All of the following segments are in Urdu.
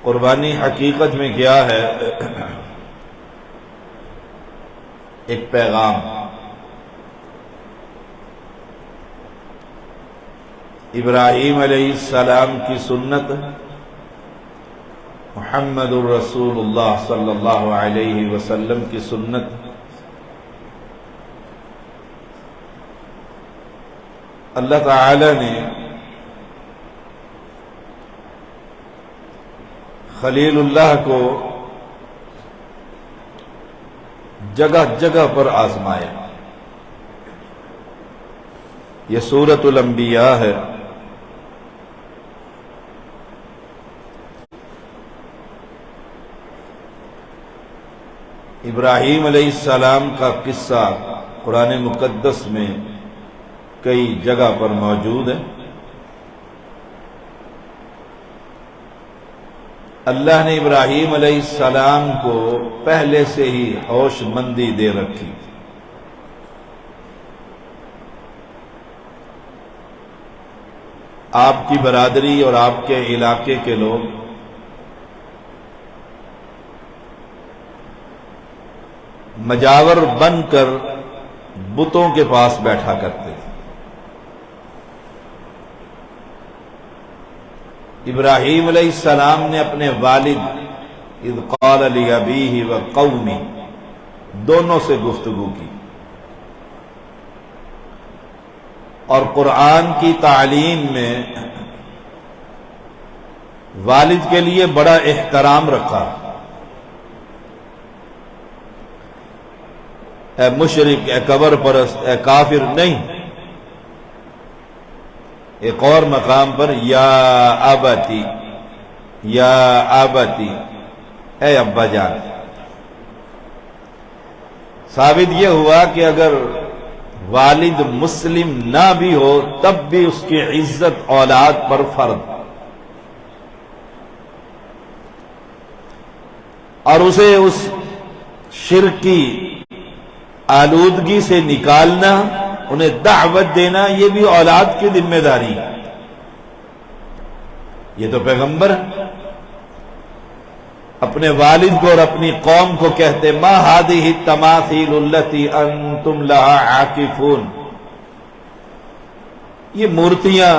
قربانی حقیقت میں کیا ہے؟ ایک پیغام، ابراہیم علیہ السلام کی سنت، محمد الرسول اللہ صلی اللہ علیہ وسلم کی سنت، اللہ تعالی نے خلیل اللہ کو جگہ جگہ پر آزمایا۔ یہ سورۃ الانبیاء ہے۔ ابراہیم علیہ السلام کا قصہ قرآن مقدس میں کئی جگہ پر موجود ہے۔ اللہ نے ابراہیم علیہ السلام کو پہلے سے ہی ہوش مندی دے رکھی۔ آپ کی برادری اور آپ کے علاقے کے لوگ مجاور بن کر بتوں کے پاس بیٹھا کرتے تھے۔ ابراہیم علیہ السلام نے اپنے والد اذ قال لأبیہ وقومی دونوں سے گفتگو کی، اور قرآن کی تعلیم میں والد کے لیے بڑا احترام رکھا۔ اے مشرک، اے قبر پرست، اے کافر نہیں۔ ایک اور مقام پر یا ابتی، یا ابتی، اے ابا جان۔ ثابت یہ ہوا کہ اگر والد مسلم نہ بھی ہو تب بھی اس کی عزت اولاد پر فرض، اور اسے اس شرکی آلودگی سے نکالنا، انہیں دعوت دینا، یہ بھی اولاد کی ذمہ داری ہے۔ یہ تو پیغمبر اپنے والد کو اور اپنی قوم کو کہتے ما هذه التماثيل التي انتم لها عاکفون، یہ مورتیاں،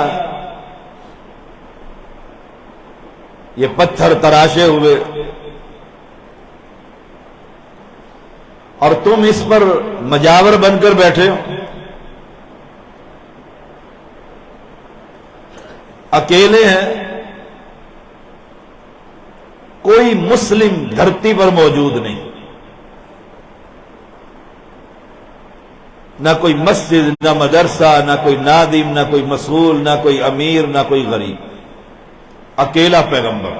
یہ پتھر تراشے ہوئے، اور تم اس پر مجاور بن کر بیٹھے ہو۔ اکیلے ہیں، کوئی مسلم دھرتی پر موجود نہیں، نہ کوئی مسجد، نہ مدرسہ، نہ کوئی نادم، نہ کوئی مسئول، نہ کوئی امیر، نہ کوئی غریب، اکیلا پیغمبر۔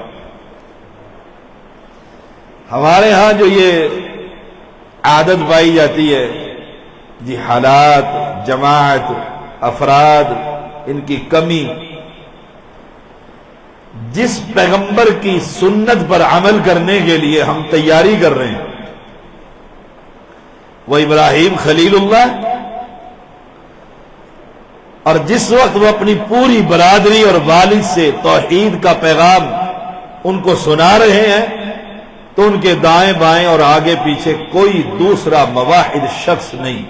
ہمارے ہاں جو یہ عادت پائی جاتی ہے جی، حالات، جماعت، افراد، ان کی کمی، جس پیغمبر کی سنت پر عمل کرنے کے لیے ہم تیاری کر رہے ہیں وہ ابراہیم خلیل اللہ، اور جس وقت وہ اپنی پوری برادری اور والد سے توحید کا پیغام ان کو سنا رہے ہیں تو ان کے دائیں بائیں اور آگے پیچھے کوئی دوسرا مواحد شخص نہیں،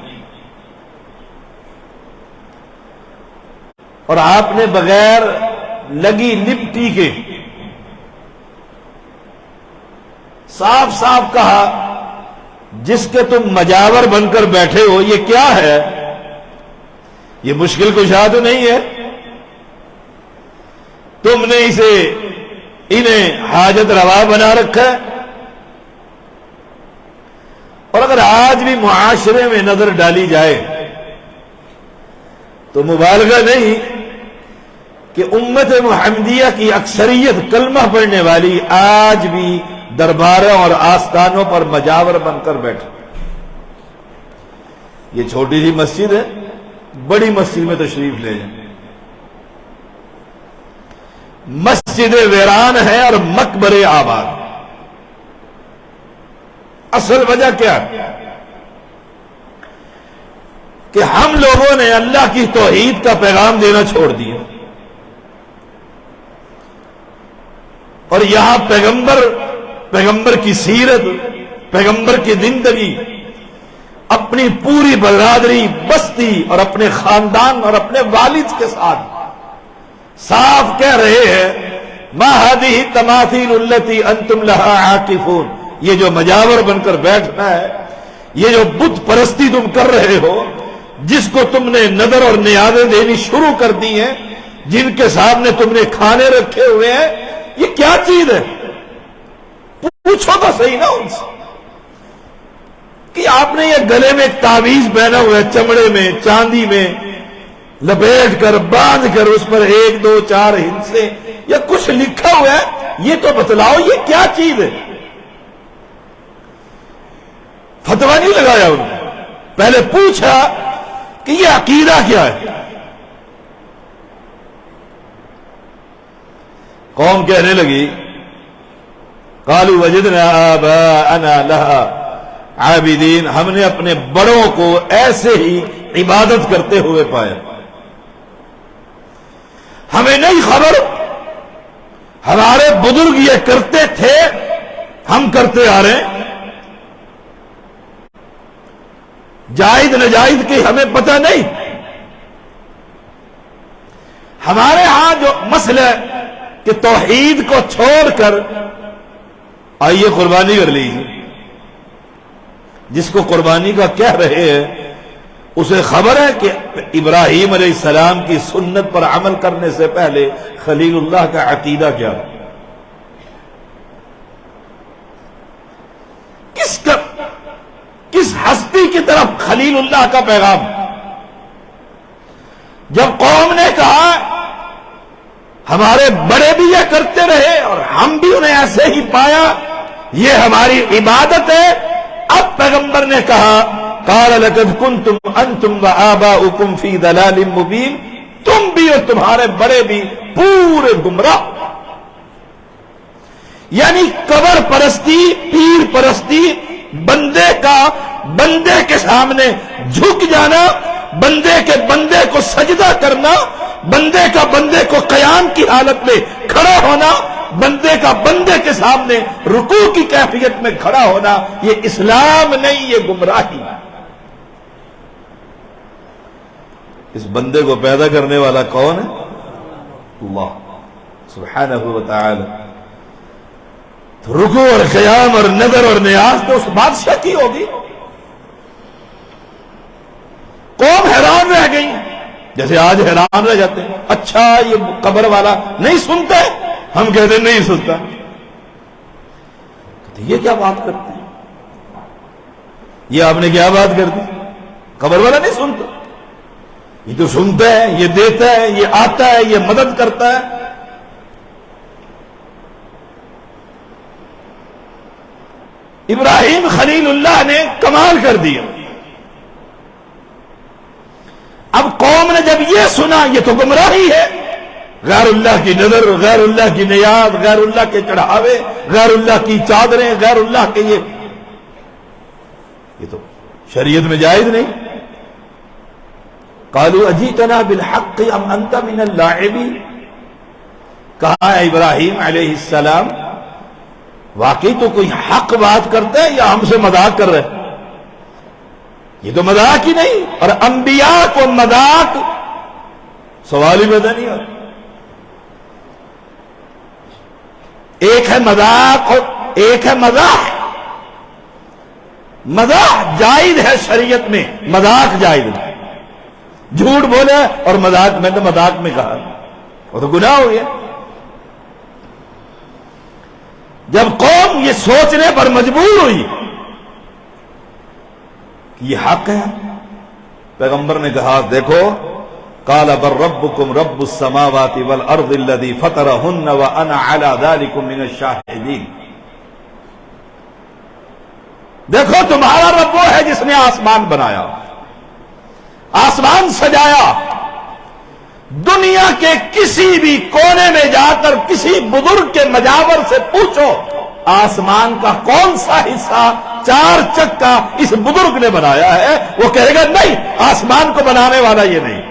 اور آپ نے بغیر لگی لپٹی کے صاف صاف کہا جس کے تم مجاور بن کر بیٹھے ہو یہ کیا ہے؟ یہ مشکل کشا تو نہیں ہے؟ تم نے انہیں حاجت روا بنا رکھا ہے۔ اور اگر آج بھی معاشرے میں نظر ڈالی جائے تو مبالغہ نہیں کہ امت محمدیہ کی اکثریت کلمہ پڑھنے والی آج بھی درباروں اور آستانوں پر مجاور بن کر بیٹھے۔ یہ چھوٹی سی مسجد ہے، بڑی مسجد میں تشریف لے جائیں، مسجد ویران ہے اور مقبرے آباد۔ اصل وجہ کیا ہے؟ کہ ہم لوگوں نے اللہ کی توحید کا پیغام دینا چھوڑ دیا۔ اور یہاں پیغمبر کی سیرت، پیغمبر کی زندگی، اپنی پوری برادری، بستی اور اپنے خاندان اور اپنے والد کے ساتھ صاف کہہ رہے ہیں ما هذه التماثيل التي انتم لها عاكفون، یہ جو مجاور بن کر بیٹھنا ہے، یہ جو بت پرستی تم کر رہے ہو، جس کو تم نے نظر اور نیازیں دینی شروع کر دی ہیں، جن کے سامنے تم نے کھانے رکھے ہوئے ہیں، یہ کیا چیز ہے؟ پوچھو تو صحیح نا ان سے کہ آپ نے یہ گلے میں ایک تعویذ پہنا ہوا ہے، چمڑے میں، چاندی میں لپیٹ کر باندھ کر اس پر 1 2 4 ہندسے یا کچھ لکھا ہوا ہے، یہ تو بتلاؤ یہ کیا چیز ہے؟ فتویٰ نہیں لگایا انہوں نے، پہلے پوچھا کہ یہ عقیدہ کیا ہے۔ قوم کہنے لگی قالوا وجدنا آباءنا لها عابدین، ہم نے اپنے بڑوں کو ایسے ہی عبادت کرتے ہوئے پایا، ہمیں نہیں خبر، ہمارے بزرگ یہ کرتے تھے، ہم کرتے آ رہے ہیں، جائز نجائز کی ہمیں پتہ نہیں۔ ہمارے ہاں جو مسئلہ کہ توحید کو چھوڑ کر آئیے قربانی کر لیجیے، جس کو قربانی کا کہہ رہے ہیں اسے خبر ہے کہ ابراہیم علیہ السلام کی سنت پر عمل کرنے سے پہلے خلیل اللہ کا عقیدہ کیا ہے؟ کس ہستی کی طرف خلیل اللہ کا پیغام؟ جب قوم نے کہا ہمارے بڑے بھی یہ کرتے رہے اور ہم بھی انہیں ایسے ہی پایا، یہ ہماری عبادت ہے، اب پیغمبر نے کہا قال لقد کنتم انتم وآباؤکم فی ضلال مبین، تم بھی اور تمہارے بڑے بھی پورے گمراہ، یعنی قبر پرستی، پیر پرستی، بندے کے سامنے جھک جانا، بندے کو سجدہ کرنا، بندے کا بندے کو قیام کی حالت میں کھڑا ہونا، بندے کا بندے کے سامنے رکوع کی کیفیت میں کھڑا ہونا، یہ اسلام نہیں، یہ گمراہی۔ اس بندے کو پیدا کرنے والا کون ہے؟ اللہ سبحانہ و تعالی۔ رکوع اور قیام اور نظر اور نیاز تو اس بادشاہ کی ہوگی۔ قوم حیران رہ گئی، جیسے آج حیران رہ جاتے ہیں، اچھا یہ قبر والا نہیں سنتا ہے، ہم کہتے ہیں نہیں سنتا، یہ کیا بات کرتے ہیں، یہ آپ نے کیا بات کر دی، قبر والا نہیں سنتا، یہ تو سنتا ہے، یہ دیتا ہے، یہ آتا ہے، یہ مدد کرتا ہے۔ ابراہیم خلیل اللہ نے کمال کر دیا۔ اب قوم نے جب یہ سنا یہ تو گمراہی ہے، غیر اللہ کی نظر، غیر اللہ کی نیاز، غیر اللہ کے چڑھاوے، غیر اللہ کی چادریں، غیر اللہ کے یہ تو شریعت میں جائز نہیں۔ قالوا اجیتنا بالحق ام انت من اللاعبین، کہا ہے ابراہیم علیہ السلام واقعی تو کوئی حق بات کرتا ہے یا ہم سے مذاق کر رہے؟ یہ تو مذاق ہی نہیں، اور انبیاء کو مذاق سوال ہی پیدا نہیں ہوتا۔ ایک ہے مذاق اور ایک ہے مزاح۔ مزاح جائز ہے شریعت میں، مذاق جائز نہیں۔ جھوٹ بولے اور مذاق، میں نے مذاق میں کہا، وہ تو گناہ ہو گیا۔ جب قوم یہ سوچنے پر مجبور ہوئی کہ یہ حق ہے، پیغمبر نے کہا دیکھو قال بل ربکم رب السماوات والارض الذی فطرہن وانا علی ذلکم من الشاہدین، دیکھو تمہارا رب وہ ہے جس نے آسمان بنایا، آسمان سجایا۔ دنیا کے کسی بھی کونے میں جا کر کسی بزرگ کے مجاور سے پوچھو آسمان کا کون سا حصہ 4 چکا اس بزرگ نے بنایا ہے، وہ کہے گا نہیں، آسمان کو بنانے والا یہ نہیں۔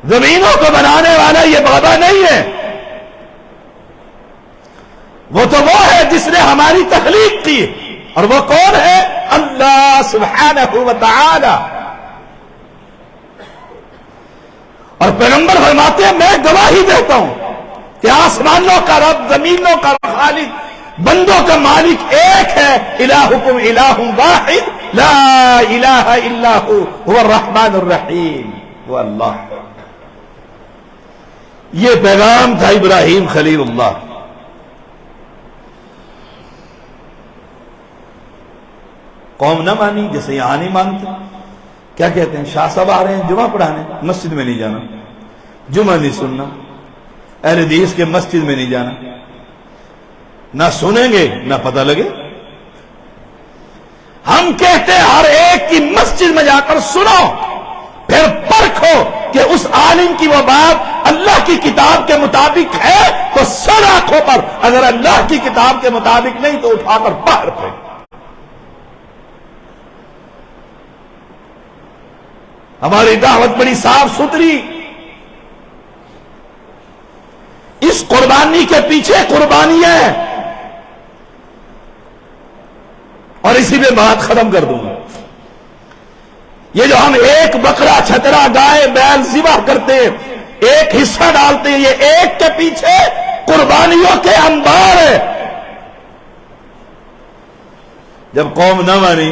زمینوں کو بنانے والا یہ بابا نہیں ہے، وہ تو وہ ہے جس نے ہماری تخلیق کی، اور وہ کون ہے؟ اللہ سبحانہ و تعالی۔ اور پیغمبر فرماتے ہیں میں گواہی دیتا ہوں کہ آسمانوں کا رب، زمینوں کا خالق، بندوں کا مالک ایک ہے، الہکم الہ واحد لا الہ الا هو الرحمن الرحیم، وہ اللہ۔ یہ پیغام تھا ابراہیم خلیل اللہ۔ قوم نہ مانی، جیسے یہاں نہیں مانتے، کیا کہتے ہیں؟ شاہ صاحب آ رہے ہیں جمعہ پڑھانے، مسجد میں نہیں جانا، جمعہ نہیں سننا، اہل حدیث کے مسجد میں نہیں جانا، نہ سنیں گے نہ پتہ لگے۔ ہم کہتے ہیں ہر ایک کی مسجد میں جا کر سنو، پھر پرکھو کہ اس عالم کی وہ بات اللہ کی کتاب کے مطابق ہے تو سر آنکھوں پر، اگر اللہ کی کتاب کے مطابق نہیں تو اٹھا کر باہر پھینک۔ ہماری دعوت بڑی صاف ستھری، اس قربانی کے پیچھے قربانی ہے، اور اسی میں بات ختم کر دوں گا۔ یہ جو ہم ایک بکرا، چھترا، گائے، بیل ذبح کرتے ہیں، ایک حصہ ڈالتے ہیں، یہ ایک کے پیچھے قربانیوں کے انبار ہے۔ جب قوم نہ مانی،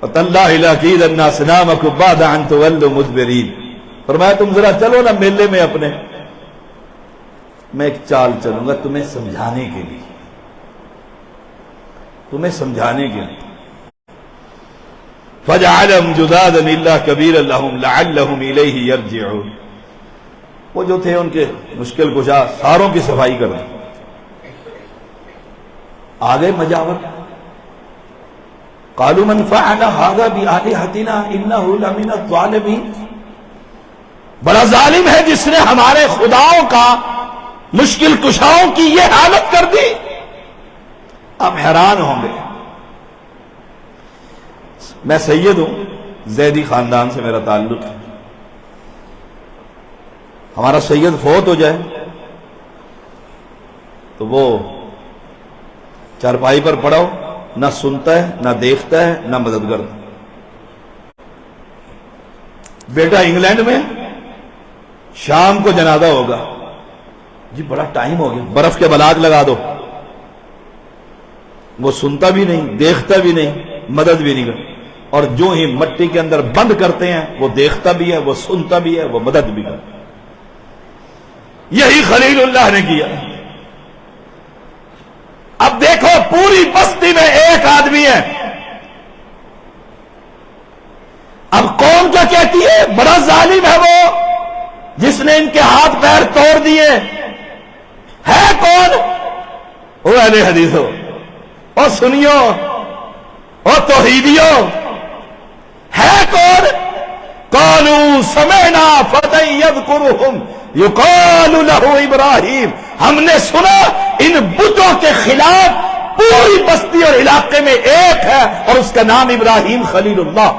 وَتَاللَّهِ لَأَكِيدَنَّ أَصْنَامَكُمْ بَعْدَ أَن تُوَلُّوا مُدْبِرِينَ، فرمایا تم ذرا چلو نا میلے میں اپنے، میں ایک چال چلوں گا تمہیں سمجھانے کے لیے، تمہیں سمجھانے کے لیے۔ فَجَعَلَهُمْ جُذَاذًا إِلَّا كَبِيرًا لَهُمْ لَعَلَّهُمْ إِلَيْهِ يَرْجِعُونَ، وہ جو تھے ان کے مشکل کشا ساروں کی صفائی کر دی، آگے مجاور۔ قَالُوا مَنْ فَعَلَ هَذَا بِآلِهَتِنَا إِنَّهُ لَمِنَ الظَّالِمِينَ، بڑا ظالم ہے جس نے ہمارے خداؤں کا، مشکل کشاؤں کی یہ حالت کر دی۔ آپ حیران ہوں گے، میں سید ہوں، زیدی خاندان سے میرا تعلق ہے، ہمارا سید فوت ہو جائے تو وہ چارپائی پر پڑا ہو، نہ سنتا ہے نہ دیکھتا ہے نہ مدد کرتا۔ بیٹا انگلینڈ میں، شام کو جنازہ ہوگا، جی بڑا ٹائم ہو گیا، برف کے بلاگ لگا دو، وہ سنتا بھی نہیں، دیکھتا بھی نہیں، مدد بھی نہیں کرتا، اور جو ہی مٹی کے اندر بند کرتے ہیں وہ دیکھتا بھی ہے، وہ سنتا بھی ہے، وہ مدد بھی کرتا۔ یہی خلیل اللہ نے کیا۔ اب دیکھو پوری بستی میں ایک آدمی ہے، اب قوم کیا کہتی ہے؟ بڑا ظالم ہے وہ جس نے ان کے ہاتھ پیر توڑ دیے۔ ہے کون؟ وہ اہل حدیث ہو، اور سنیو، اور توحیدیو، ہے کون؟ قالوا سمعنا فتى يذكرهم يقال له ابراہیم، ہم نے سنا ان بتوں کے خلاف پوری بستی اور علاقے میں ایک ہے اور اس کا نام ابراہیم خلیل اللہ۔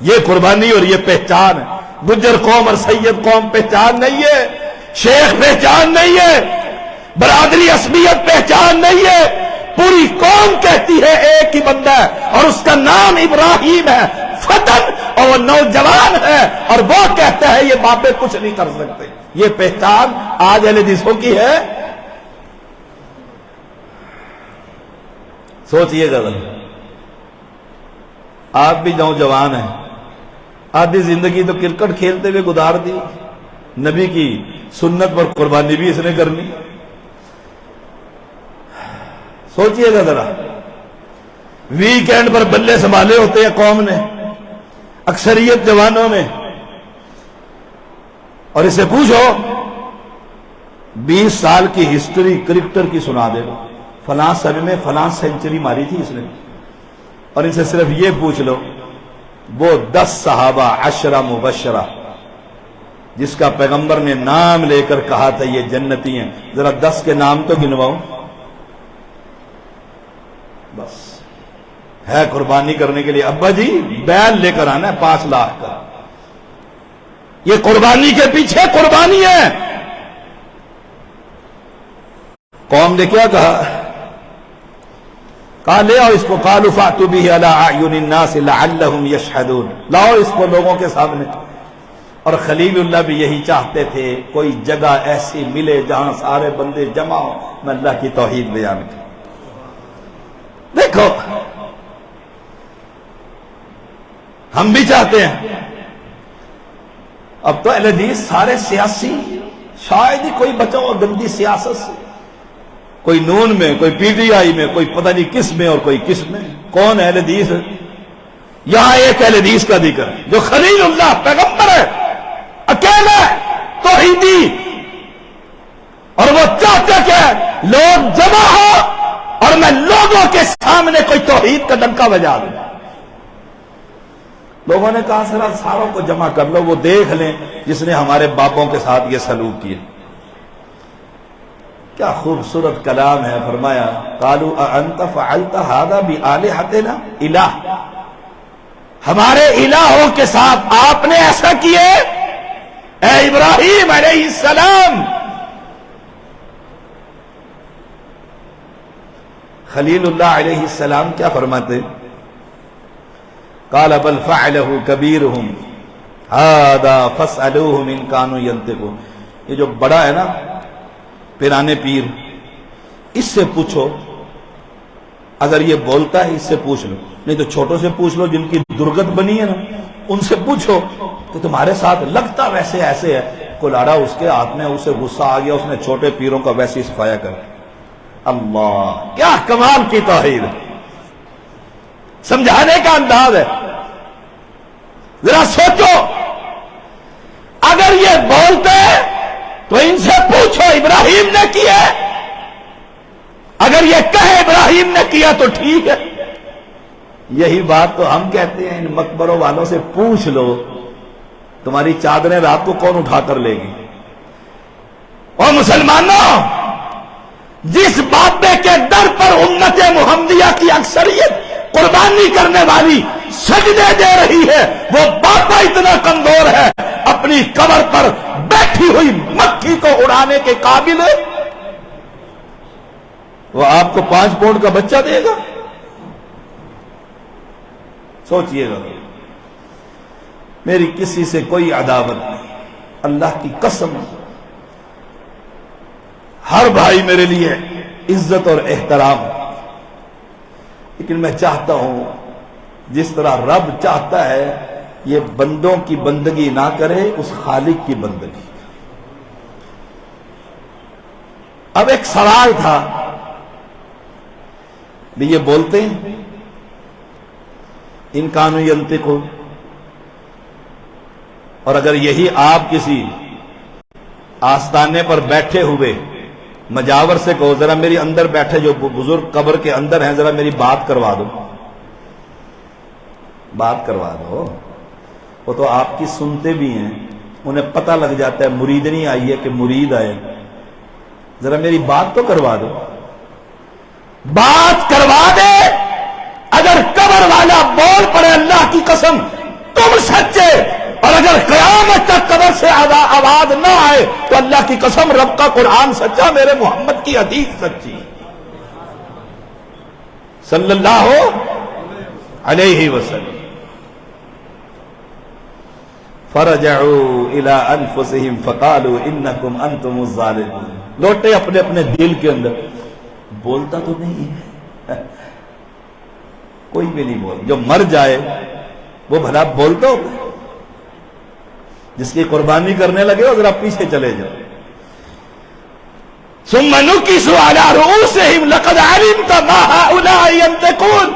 یہ قربانی اور یہ پہچان ہے۔ گجر قوم اور سید قوم پہچان نہیں ہے، شیخ پہچان نہیں ہے، برادری عصبیت پہچان نہیں ہے، پوری قوم کہتی ہے ایک ہی بندہ ہے اور اس کا نام ابراہیم ہے، فتن، اور وہ نوجوان ہے اور وہ کہتا ہے یہ باپے کچھ نہیں کر سکتے۔ یہ پہچان آج اہل حدیثوں کی ہے؟ سوچئے گا، آپ بھی نوجوان ہیں، آدھی زندگی تو کرکٹ کھیلتے ہوئے گزار دی، نبی کی سنت پر قربانی بھی اس نے کرنی۔ سوچئے گا ذرا، ویکینڈ پر بلے سنبھالے ہوتے ہیں قوم نے، اکثریت جوانوں نے، اور اسے پوچھو 20 سال کی ہسٹری کرکٹر کی سنا دے گا، فلاں سال میں فلاں سینچری ماری تھی اس نے، اور ان سے صرف یہ پوچھ لو وہ 10 صحابہ 10 مبشرہ جس کا پیغمبر نے نام لے کر کہا تھا یہ جنتی ہیں، ذرا 10 کے نام تو گنواؤ۔ بس ہے قربانی کرنے کے لیے، ابا جی بیل لے کر آنا ہے 5 لاکھ کا، یہ قربانی کے پیچھے قربانی ہے. قوم نے کیا کہا لے آؤ اس کو، قالوا فأتوا به على أعين الناس لعلهم يشهدون، لاؤ اس کو لوگوں کے سامنے. اور خلیل اللہ بھی یہی چاہتے تھے، کوئی جگہ ایسی ملے جہاں سارے بندے جمع ہو، میں اللہ کی توحید بیان کروں. دیکھو ہم بھی چاہتے ہیں. اب تو اہل حدیث سارے سیاسی، شاید ہی کوئی بچا ہو گندی سیاست سے، کوئی نون میں، کوئی پی ٹی آئی میں، کوئی پتہ نہیں کس میں اور کوئی کس میں. کون اہل حدیث ہے؟ یہاں ایک اہل حدیث کا ذکر ہے جو خلیل اللہ پیغمبر ہے، اکیلا توحیدی، اور وہ چاہتے کہ لوگ جمع ہو اور میں لوگوں کے سامنے کوئی توحید کا ڈنکا بجا دوں. لوگوں نے کہا ساروں کو جمع کر لو، وہ دیکھ لیں جس نے ہمارے باپوں کے ساتھ یہ سلوک کیا. کیا خوبصورت کلام ہے. فرمایا قالوا اانت فعلت هذا بآلهتنا، الہ، ہمارے الہوں کے ساتھ آپ نے ایسا کیے اے ابراہیم علیہ السلام. خلیل اللہ علیہ السلام کیا فرماتے؟ قال بل فعله كبيرهم هذا فاسألوهم إن كانوا ينطقون. یہ جو بڑا ہے نا پیرانے پیر، اس سے پوچھو، اگر یہ بولتا ہے اس سے پوچھ لو، نہیں تو چھوٹوں سے پوچھ لو جن کی درگت بنی ہے نا، ان سے پوچھو کہ تمہارے ساتھ لگتا ویسے ایسے ہے. کلاڑا اس کے ہاتھ میں، اسے غصہ آ گیا، اس نے چھوٹے پیروں کا ویسے ہی صفایا کر. اللہ کیا کمال کی توحید، سمجھانے کا انداز ہے. ذرا سوچو، اگر یہ بولتے تو ان سے پوچھو ابراہیم نے کیا، اگر یہ کہے ابراہیم نے کیا تو ٹھیک ہے. یہی بات تو ہم کہتے ہیں ان مقبروں والوں سے پوچھ لو تمہاری چادریں رات کو کون اٹھا کر لے گی. اور مسلمانوں، جس بابے کے در پر امت محمدیہ کی اکثریت قربانی کرنے والی سجدے دے رہی ہے، وہ بابا اتنا کمزور ہے اپنی قبر پر بیٹھی ہوئی مکھی کو اڑانے کے قابل ہے. وہ آپ کو 5 پاؤنڈ کا بچہ دے گا؟ سوچئے گا. میری کسی سے کوئی عداوت نہیں، اللہ کی قسم، ہر بھائی میرے لیے عزت اور احترام، لیکن میں چاہتا ہوں جس طرح رب چاہتا ہے یہ بندوں کی بندگی نہ کرے، اس خالق کی بندگی. اب ایک سوال تھا، یہ بولتے ہیں ان کانوا ینطقون، اور اگر یہی آپ کسی آستانے پر بیٹھے ہوئے مجاور سے کہو ذرا میری اندر بیٹھے جو بزرگ قبر کے اندر ہیں، ذرا میری بات کروا دو، بات کروا دو، وہ تو آپ کی سنتے بھی ہیں، انہیں پتہ لگ جاتا ہے مریدنی آئی ہے کہ مرید آئے، ذرا میری بات تو کروا دو. بات کروا دے. اگر قبر والا بول پڑے اللہ کی قسم تم سچے، اور اگر قیامت تک قبر سے آواز نہ آئے تو اللہ کی قسم رب کا قرآن سچا، میرے محمد کی حدیث سچی صلی اللہ علیہ وسلم. فرجعوا الى انفسهم فقالوا انکم انتم الظالمون. لوٹے اپنے اپنے دل کے اندر. بولتا تو نہیں ہے، کوئی بھی نہیں بول. جو مر جائے وہ بھلا بولتا ہوگا؟ جس کی قربانی کرنے لگے ہو ذرا پیچھے چلے جاؤ. ثم نكسوا على رؤوسهم لقد علمت ما هؤلاء ينطقون.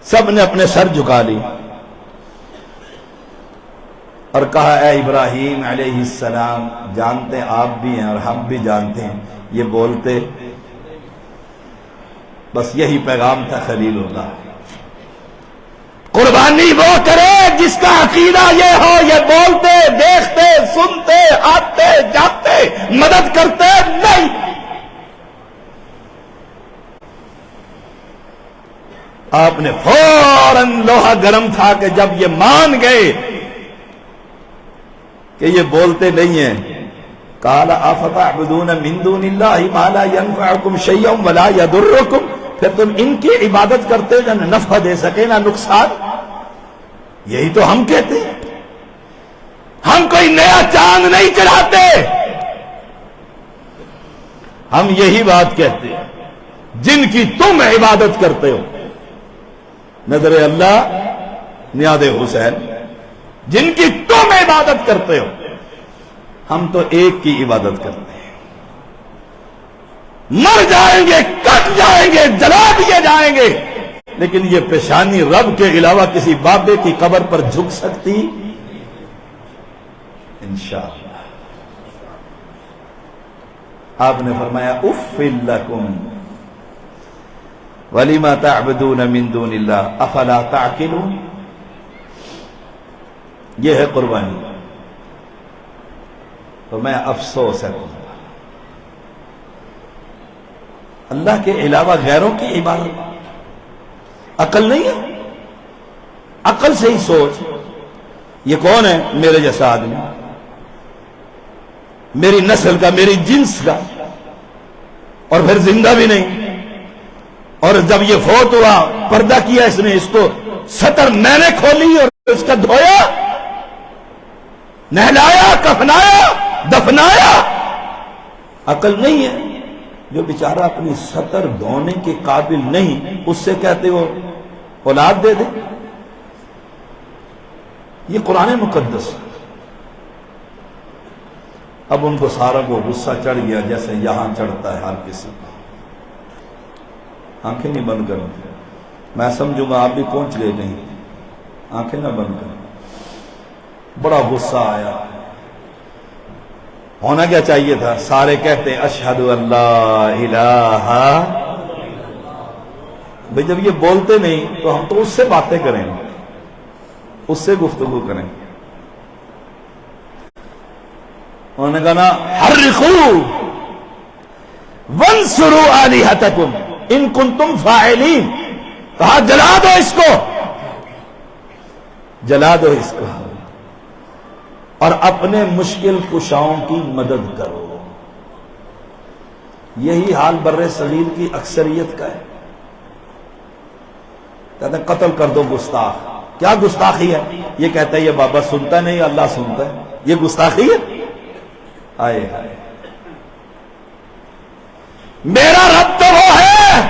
سب نے اپنے سر جھکا لی اور کہا اے ابراہیم علیہ السلام، جانتے ہیں آپ بھی ہیں اور ہم بھی جانتے ہیں یہ بولتے. بس یہی پیغام تھا خلیل اللہ. قربانی وہ کرے جس کا عقیدہ یہ ہو، یہ بولتے، دیکھتے، سنتے، آتے، جاتے، مدد کرتے نہیں. آپ نے فوراً لوہا گرم تھا کہ جب یہ مان گئے کہ یہ بولتے نہیں ہیں. قال افتعبدون من دون اللہ ما لا ينفعکم شیئا ولا یضرکم، پھر تم ان کی عبادت کرتے ہو نہ نفع دے سکے نہ نقصان. یہی تو ہم کہتے ہیں. ہم کوئی نیا چاند نہیں چڑھاتے، ہم یہی بات کہتے ہیں جن کی تم عبادت کرتے ہو. نظر اللہ، نیاد حسین، جن کی تم عبادت کرتے ہو، ہم تو ایک کی عبادت کرتے ہیں. مر جائیں گے، کٹ جائیں گے، جلا دیے جائیں گے، لیکن یہ پیشانی رب کے علاوہ کسی بابے کی قبر پر جھک سکتی انشاءاللہ. آپ نے فرمایا اف لکم وَلِمَا تَعْبُدُونَ مِن دُونِ اللَّهِ أَفَلَا تَعْقِلُونَ. یہ ہے قربانی. تو میں افسوس ہے اللہ کے علاوہ غیروں کی عبادت. عقل نہیں ہے؟ عقل سے ہی سوچ، یہ کون ہے میرے جیسا آدمی، میری نسل کا، میری جنس کا، اور پھر زندہ بھی نہیں. اور جب یہ فوت ہوا، پردہ کیا اس نے، اس کو سطر میں نے کھولی اور اس کا دھویا، نہلایا، کفنایا، دفنایا. عقل نہیں ہے. جو بیچارہ اپنی سطر دھونے کے قابل نہیں، اس سے کہتے ہو اولاد دے دے. یہ قرآن مقدس. اب ان کو سارا کو غصہ چڑھ گیا جیسے یہاں چڑھتا ہے ہر کسی کو. آنکھیں نہیں بند کرو، میں سمجھوں گا آپ بھی پہنچ گئے کہیں. آنکھیں نہ بند کرو. بڑا غصہ آیا. ہونا کیا چاہیے تھا؟ سارے کہتے اشہد ان لا الہ. بھئی جب یہ بولتے نہیں تو ہم تو اس سے باتیں کریں، اس سے گفتگو کریں. انہوں نے کہا نا حرقوا وانصروا آلہتکم ان کنتم فاعلین. کہا جلا دو اس کو، جلا دو اس کو، اور اپنے مشکل کشاؤں کی مدد کرو. یہی حال بر صغیر کی اکثریت کا ہے. کہتے ہیں قتل کر دو گستاخ. کیا گستاخی ہے؟ یہ کہتا ہے یہ بابا سنتا نہیں، اللہ سنتا ہے. یہ گستاخی ہے؟ آئے ہائے. میرا رب تو وہ ہے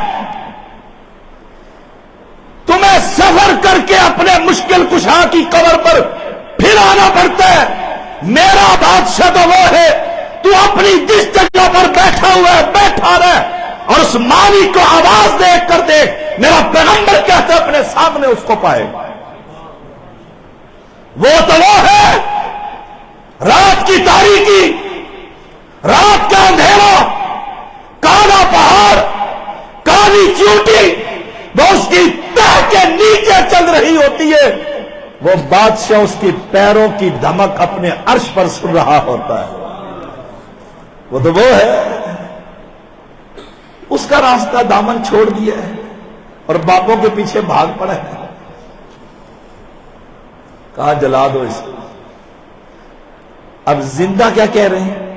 تمہیں سفر کر کے اپنے مشکل کشا کی قبر پر پھر آنا پڑتا ہے. میرا بادشاہ تو وہ ہے تو اپنی جس جگہ پر بیٹھا ہوا ہے بیٹھا رہ، اور اس مانی کو آواز دیکھ کر دیکھ. میرا پیغمبر کہتا ہے اپنے سامنے اس کو پائے. وہ تو وہ ہے رات کی تاریکی، رات کا اندھیرا، کالا پہاڑ، کالی چیوٹی، وہ اس کی تہ کے نیچے چل رہی ہوتی ہے. وہ بادشاہ اس کی پیروں کی دھمک اپنے عرش پر سن رہا ہوتا ہے. وہ تو وہ ہے. اس کا راستہ دامن چھوڑ دیا ہے اور باپوں کے پیچھے بھاگ پڑا ہے. کہا جلا دو اس کو. اب زندہ کیا کہہ رہے ہیں؟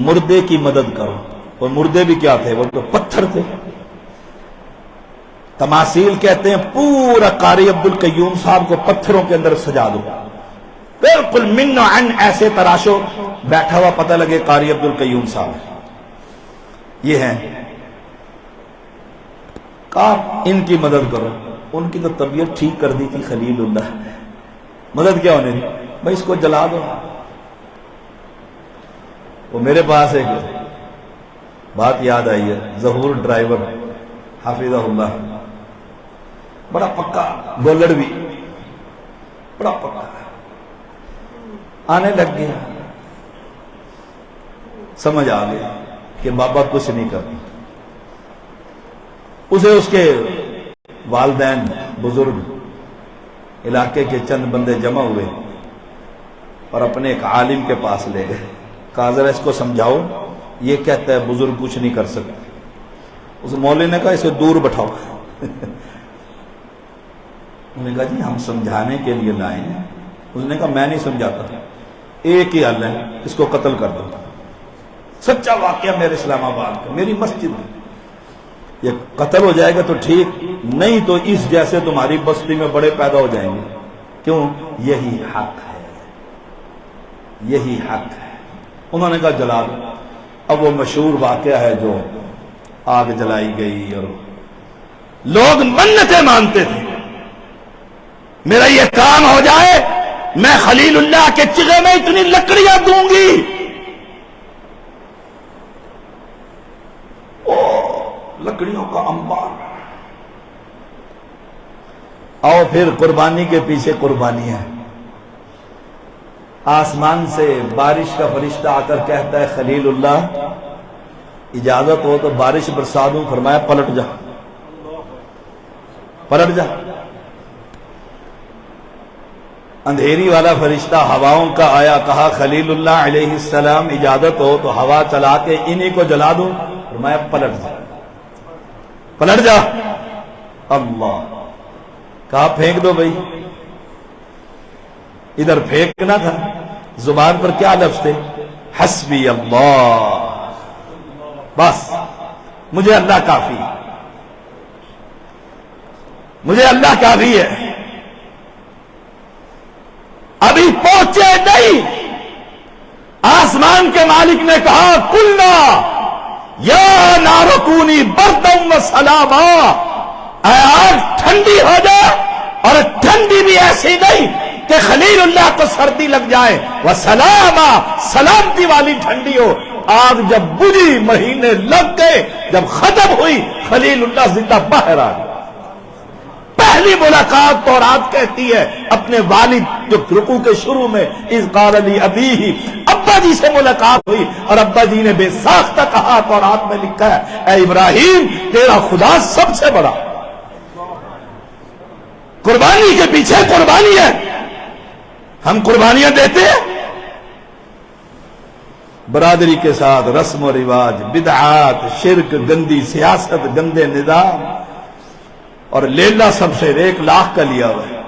مردے کی مدد کرو. اور مردے بھی کیا تھے؟ وہ تو پتھر تھے. تماثیل کہتے ہیں پورا قاری عبدالقیوم صاحب کو پتھروں کے اندر سجا دو، بالکل من و عن ایسے تراشو بیٹھا ہوا پتہ لگے قاری عبدالقیوم صاحب یہ ہیں. کہا ان کی مدد کرو. ان کی تو طبیعت ٹھیک کر دی تھی خلیل اللہ. مدد کیا ہونے دی؟ بھائی اس کو جلا دو. وہ میرے پاس ایک بات یاد آئی ہے. ظہور ڈرائیور حافظہ اللہ، بڑا پکا گولڑ بھی، بڑا پکا. آنے لگ گیا، سمجھ آ گیا کہ بابا کچھ نہیں کرتی. اسے اس کے والدین بزرگ علاقے کے چند بندے جمع ہوئے اور اپنے ایک عالم کے پاس لے گئے. کہا ذرا اس کو سمجھاؤ، یہ کہتا ہے بزرگ کچھ نہیں کر سکتے. اس مولوی نے کہا اسے دور بٹھاؤ. انہوں نے کہا جی ہم سمجھانے کے لیے لائے ہیں. اس نے کہا میں نہیں سمجھاتا. ایک ہی حل ہے، اس کو قتل کر دو۔ سچا واقعہ میرے اسلام آباد کا، میری مسجد میں، یہ قتل ہو جائے گا تو ٹھیک، نہیں تو اس جیسے تمہاری بستی میں بڑے پیدا ہو جائیں گے۔ کیوں؟ یہی حق ہے، یہی حق ہے۔ انہوں نے کہا جلا دو۔ اب وہ مشہور واقعہ ہے جو آگ جلائی گئی اور لوگ منتیں مانتے تھے، میرا یہ کام ہو جائے میں خلیل اللہ کے چغے میں اتنی لکڑیاں دوں گی۔ لکڑیوں کا انبار۔ آؤ پھر قربانی کے پیچھے قربانی ہے۔ آسمان سے بارش کا فرشتہ آ کر کہتا ہے خلیل اللہ اجازت ہو تو بارش برسا دوں، فرمایا پلٹ جا، پلٹ جا۔ اندھیری والا فرشتہ ہواؤں کا آیا، کہا خلیل اللہ علیہ السلام اجازت ہو تو ہوا چلا کے انہی کو جلا دوں، فرمایا پلٹ جا، پلٹ جا۔ اللہ، کہا پھینک دو بھائی۔ ادھر پھینکنا تھا، زبان پر کیا لفظ تھے؟ حسبی اللہ، بس مجھے اللہ کافی، مجھے اللہ کافی ہے۔ ابھی پہنچے نہیں، آسمان کے مالک نے کہا کلنا یا نار کونی بردم و سلاما، اے آگ ٹھنڈی ہو جائے، اور ٹھنڈی بھی ایسی نہیں کہ خلیل اللہ کو سردی لگ جائے، وہ سلاما سلامتی والی ٹھنڈی ہو۔ آگ جب بجھی، مہینے لگ گئے، جب ختم ہوئی خلیل اللہ زندہ باہر آ گئے۔ پہلی ملاقات تورات کہتی ہے اپنے والد جو رکوع کے شروع میں اذ قال لی ابیہ، ابا جی سے ملاقات ہوئی، اور ابا جی نے بے ساختہ کہا، تورات میں لکھا ہے اے ابراہیم تیرا خدا سب سے بڑا۔ قربانی کے پیچھے قربانی ہے، ہم قربانیاں دیتے ہیں برادری کے ساتھ، رسم و رواج، بدعات، شرک، گندی سیاست، گندے نظام، اور لیلا سب سے 1,00,000 کا لیا ہوا ہے۔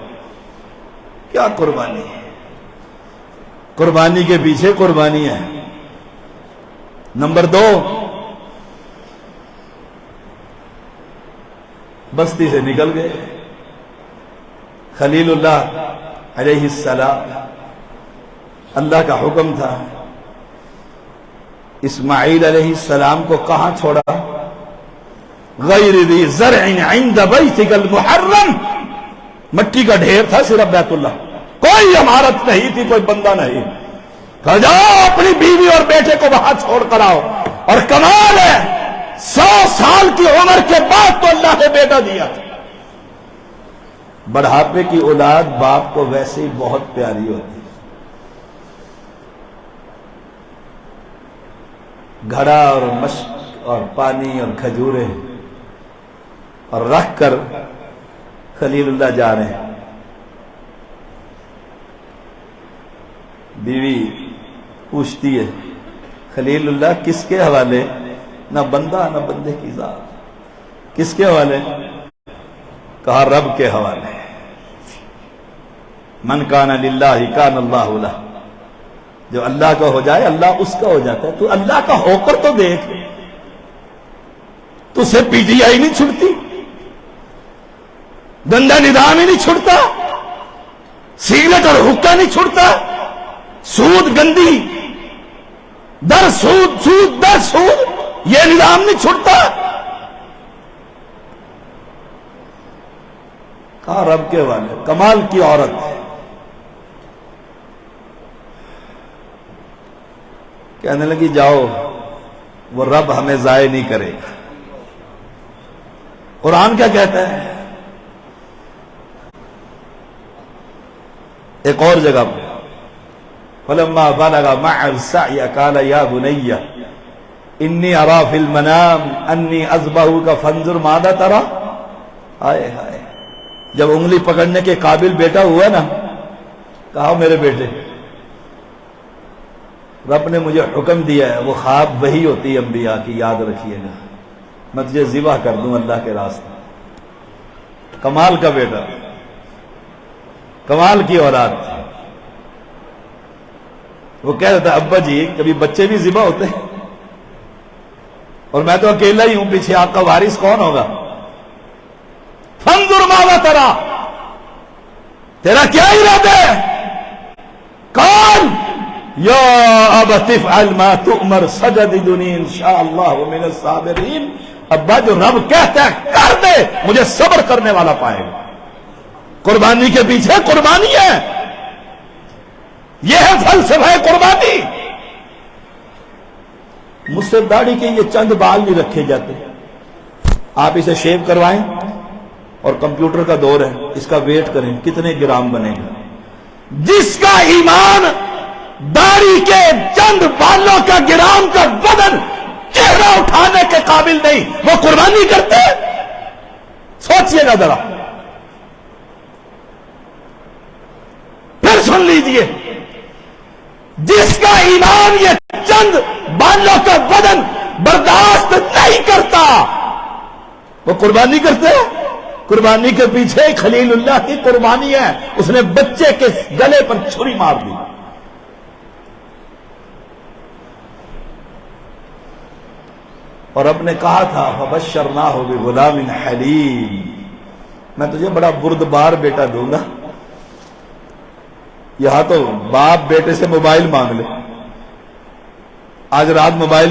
کیا قربانی ہے؟ قربانی کے پیچھے قربانی ہے۔ نمبر 2، بستی سے نکل گئے خلیل اللہ علیہ السلام، اللہ کا حکم تھا۔ اسماعیل علیہ السلام کو کہاں چھوڑا؟ غیر ذی زرع عند بیتک المحرم، مٹی کا ڈھیر تھا صرف بیت اللہ، کوئی عمارت نہیں تھی، کوئی بندہ نہیں۔ کہا جاؤ اپنی بیوی اور بیٹے کو وہاں چھوڑ کر آؤ۔ اور کمال ہے 100 سال کی عمر کے بعد تو اللہ نے بیٹا دیا تھا۔ بڑھاپے کی اولاد باپ کو ویسے ہی بہت پیاری ہوتی ہے۔ گھڑا اور مشق اور پانی اور کھجورے اور رکھ کر خلیل اللہ جا رہے ہیں۔ بیوی پوچھتی ہے خلیل اللہ کس کے حوالے؟ نہ بندہ نہ بندے کی ذات، کس کے حوالے؟ کہا رب کے حوالے۔ من کان للہ کان اللہ لہ، جو اللہ کا ہو جائے اللہ اس کا ہو جاتا ہے۔ تو اللہ کا ہو کر تو دیکھ، تو اسے پی ٹی آئی نہیں چھڑتی، گندا نظام ہی نہیں چھڑتا، سگریٹ اور حقہ نہیں چھڑتا، سود گندی در سود، سود در سود، یہ نظام نہیں چھڑتا۔ کہا رب کے والے، کمال کی عورت ہے۔ کہنے لگی جاؤ، وہ رب ہمیں ضائع نہیں کرے گا۔ قرآن کیا کہتا ہے؟ ایک اور جگہ پر فَلَمَّا بَلَغَ مَعَ السَّعْيَ قَالَ يَا بُنَيَّ إِنِّي أَرَىٰ فِي الْمَنَامِ أَنِّي أَذْبَحُكَ فَانظُرْ مَاذَا تَرَىٰ۔ ہائے ہائے، جب انگلی پکڑنے کے قابل بیٹا ہوا نا، کہا میرے بیٹے رب نے مجھے حکم دیا ہے، وہ خواب وہی ہوتی ہے انبیاء کی، یاد رکھیے گا، میں تجھے ذبح کر دوں اللہ کے راستے۔ کمال کا بیٹا، کمال کی اولاد تھی۔ وہ کہہ رہا تھا ابا جی کبھی بچے بھی ذبح ہوتے ہیں اور میں تو اکیلا ہی ہوں، پیچھے آپ کا وارث کون ہوگا؟ فانظر ماذا ترى، تیرا کیا ارادہ ہے؟ کون؟ یا ابت افعل ما تؤمر ستجدنی ان شاء اللہ من الصابرین، ابا جو رب کہتا ہے کر دے، مجھے صبر کرنے والا پائے گا۔ قربانی کے پیچھے قربانی ہے، یہ ہے فلسفہ قربانی۔ مجھ سے داڑھی کے یہ چند بال نہیں رکھے جاتے، آپ اسے شیو کروائیں اور کمپیوٹر کا دور ہے، اس کا ویٹ کریں کتنے گرام بنے گا۔ جس کا ایمان داڑھی کے چند بالوں کا گرام کا وزن چہرہ اٹھانے کے قابل نہیں، وہ قربانی کرتے؟ سوچئے گا ذرا، پھر سن لیجئے، جس کا ایمان یہ چند بالوں کا وزن برداشت نہیں کرتا وہ قربانی کرتے؟ قربانی کے پیچھے خلیل اللہ کی قربانی ہے، اس نے بچے کے گلے پر چھری مار دی۔ اور اب نے کہا تھا فبشرناہ بغلام حلیم، میں تجھے بڑا بردبار بیٹا دوں گا۔ یہاں تو باپ بیٹے سے موبائل مانگ لے، آج رات موبائل